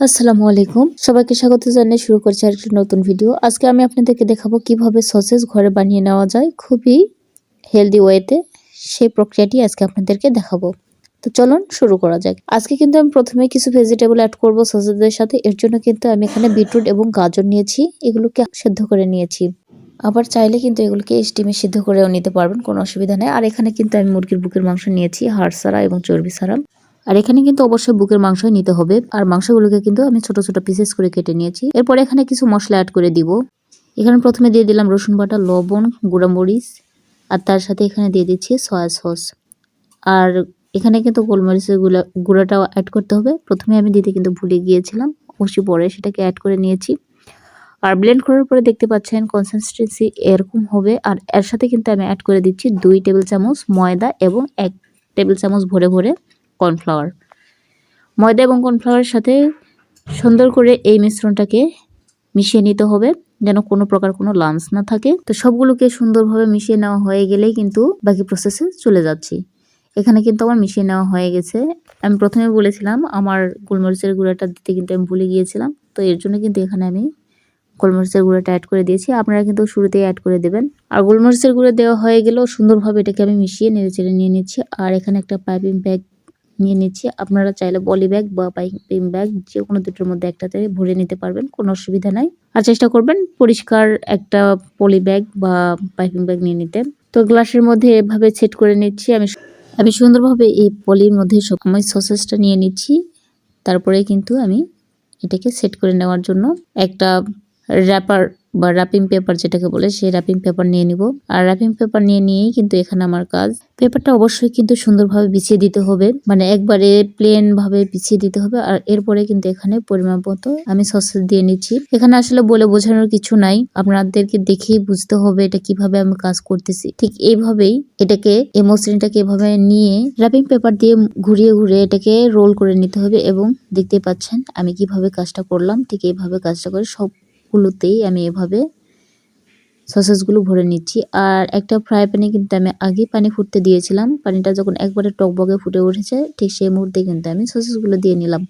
আসসালামু আলাইকুম, সবাইকে স্বাগত জানিয়ে শুরু করছি আরেকটি নতুন ভিডিও। আজকে আমি আপনাদেরকে দেখাবো কিভাবে সসেজ ঘরে বানিয়ে নেওয়া যায় খুবই হেলদি ওয়েতে। সেই প্রক্রিয়াটি আজকে আপনাদেরকে দেখাবো। তো চলুন শুরু করা যাক। আজকে কিন্তু আমি প্রথমে কিছু ভেজিটেবল অ্যাড করব সসেজের সাথে। এর জন্য কিন্তু আমি এখানে বিটরুট এবং গাজর নিয়েছি, এগুলোকে সেদ্ধ করে নিয়েছি। আবার চাইলে কিন্তু এগুলোকে স্টিমে সিদ্ধ করেও নিতে পারবেন, কোনো অসুবিধা নেই। আর এখানে কিন্তু আমি মুরগির বুকের মাংস নিয়েছি, হাড় ছাড়া এবং চর্বি ছাড়া। আর এখানে কিন্তু অবশ্যই বুকের মাংসই নিতে হবে। আর মাংসগুলোকে কিন্তু আমি ছোট ছোট পিসেস করে কেটে নিয়েছি। এরপর এখানে কিছু মশলা অ্যাড করে দিব। এখানে প্রথমে দিয়ে দিলাম রসুন বাটা, লবণ, গুঁড়ামরিচ, আর তার সাথে এখানে দিয়ে দিচ্ছি সয়া সস। আর এখানে কিন্তু গোলমরিচের গুঁড়াটাও অ্যাড করতে হবে। প্রথমে আমি দিতে কিন্তু ভুলে গিয়েছিলাম, অবশ্যই পরে সেটাকে অ্যাড করে নিয়েছি। আর ব্লেন্ড করার পরে দেখতে পাচ্ছেন কনসিস্টেন্সি এরকম হবে। আর এর সাথে কিন্তু আমি অ্যাড করে দিচ্ছি 2 টেবিল চামচ ময়দা এবং 1 টেবিল চামচ ভরে ভরে কর্নফ্লাওয়ার। ময়দা এবং কর্নফ্লাওয়ারের সাথে সুন্দর করে এই মিশ্রণটাকে মিশিয়ে নিতে হবে, যেন কোনো প্রকার কোনো লাম্পস না থাকে। তো সবগুলোকে সুন্দরভাবে মিশিয়ে নেওয়া হয়ে গেলেই কিন্তু বাকি প্রসেসে চলে যাচ্ছি। এখানে কিন্তু আমার মিশিয়ে নেওয়া হয়ে গেছে। আমি প্রথমে বলেছিলাম আমার গোলমরিচের গুঁড়াটা দিতে কিন্তু আমি ভুলে গিয়েছিলাম, তো এর জন্য কিন্তু এখানে আমি গোলমরিচের গুঁড়াটা অ্যাড করে দিয়েছি। আপনারা কিন্তু শুরুতেই অ্যাড করে দেবেন। আর গোলমরিচের গুঁড়া দেওয়া হয়ে গেলেও সুন্দরভাবে এটাকে আমি মিশিয়ে নেড়েচেড়ে নিয়ে নিচ্ছি। আর এখানে একটা পাইপিং ব্যাগ নিয়ে নিচ্ছি। আপনারা চাইলে পলি ব্যাগ বা পাইপিং ব্যাগ যে কোনো দুটোর মধ্যে একটাতে ভরে নিতে পারবেন, কোনো অসুবিধা নাই। আর চেষ্টা করবেন পরিষ্কার একটা পলি ব্যাগ বা পাইপিং ব্যাগ নিয়ে নিতে। তো গ্লাসের মধ্যে এভাবে সেট করে নিচ্ছি। আমি সুন্দরভাবে এই পলির মধ্যে সবসময় সসেসটা নিয়ে নিচ্ছি। তারপরে কিন্তু আমি এটাকে সেট করে নেওয়ার জন্য একটা র্যাপার বা র্যাপিং পেপার যেটাকে বলে, সেই র্যাপিং পেপার নিয়ে নিব। আর র্যাপিং পেপার নিয়েই কিন্তু এখানে আমার কাজ। পেপারটা অবশ্যই কিন্তু সুন্দরভাবে বিছিয়ে দিতে হবে, মানে একবারে প্লেন ভাবে বিছিয়ে দিতে হবে। আর এরপরে কিন্তু এখানে পরিমাণ মতো আমি সসেস দিয়ে নিচ্ছি। এখানে আসলে বলে বোঝানোর কিছু নাই, আপনাদেরকে দেখেই বুঝতে হবে এটা কিভাবে আমি কাজ করতেছি। ঠিক এইভাবেই এটাকে, এই মসৃণটাকে এভাবে নিয়ে র্যাপিং পেপার দিয়ে ঘুরিয়ে ঘুরিয়ে এটাকে রোল করে নিতে হবে। এবং দেখতে পাচ্ছেন আমি কিভাবে কাজটা করলাম, ঠিক এইভাবে কাজটা করে সবগুলোতেই আমি এভাবে সসেসগুলো ভরে নিচ্ছি। আর একটা ফ্রাই প্যানে কিন্তু আমি আগে পানি ফুটতে দিয়েছিলাম। পানিটা যখন একবারে টকবগে ফুটে উঠেছে, ঠিক সেই মুহূর্তে কিন্তু আমি সসেসগুলো দিয়ে নিলাম।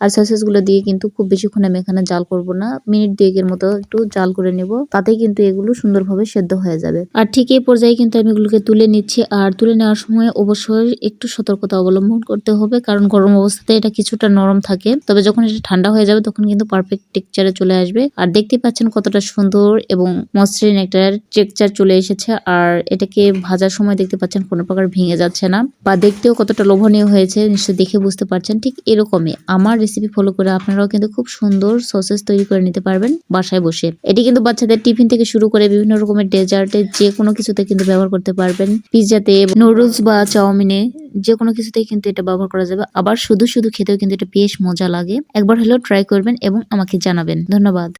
আর সসেসগুলো দিয়ে কিন্তু খুব বেশিক্ষণ আমি এখানে জাল করব না, মিনিট 2 মতো একটু জাল করে নেব, তাতেই কিন্তু এগুলো সুন্দরভাবে সেদ্ধ হয়ে যাবে। আর ঠিক এই পর্যায়ে কিন্তু আমি এগুলোকে তুলে নিচ্ছি। আর তুলে নেওয়ার সময় অবশ্যই একটু সতর্কতা অবলম্বন করতে হবে, কারণ গরম অবস্থাতে এটা কিছুটা নরম থাকে, তবে যখন এটা ঠান্ডা হয়ে যাবে তখন কিন্তু পারফেক্ট টেক্সচারে চলে আসবে। আর দেখতে পাচ্ছেন কতটা সুন্দর এবং মসৃণ একটা টেক্সচার চলে এসেছে। আর এটাকে ভাজার সময় দেখতে পাচ্ছেন কোনো প্রকার ভেঙে যাচ্ছে না, বা দেখতেও কতটা লোভনীয় হয়েছে নিশ্চয়ই দেখে বুঝতে পারছেন। ঠিক এরকমই আমার রেসিপি ফলো করে আপনারাও কিন্তু খুব সুন্দর সসেস তৈরি করে নিতে পারবেন বাসায় বসে। এটি কিন্তু বাচ্চাদের টিফিন থেকে শুরু করে বিভিন্ন রকমের ডেজার্টে যে কোনো কিছুতে কিন্তু ব্যবহার করতে পারবেন। পিৎজাতে, নুডলস বা চাউমিনে, যে কোনো কিছুতেই কিন্তু এটা ব্যবহার করা যাবে। আবার শুধু শুধু খেতেও কিন্তু এটা বেশ মজা লাগে। একবার হলেও ট্রাই করবেন এবং আমাকে জানাবেন। ধন্যবাদ।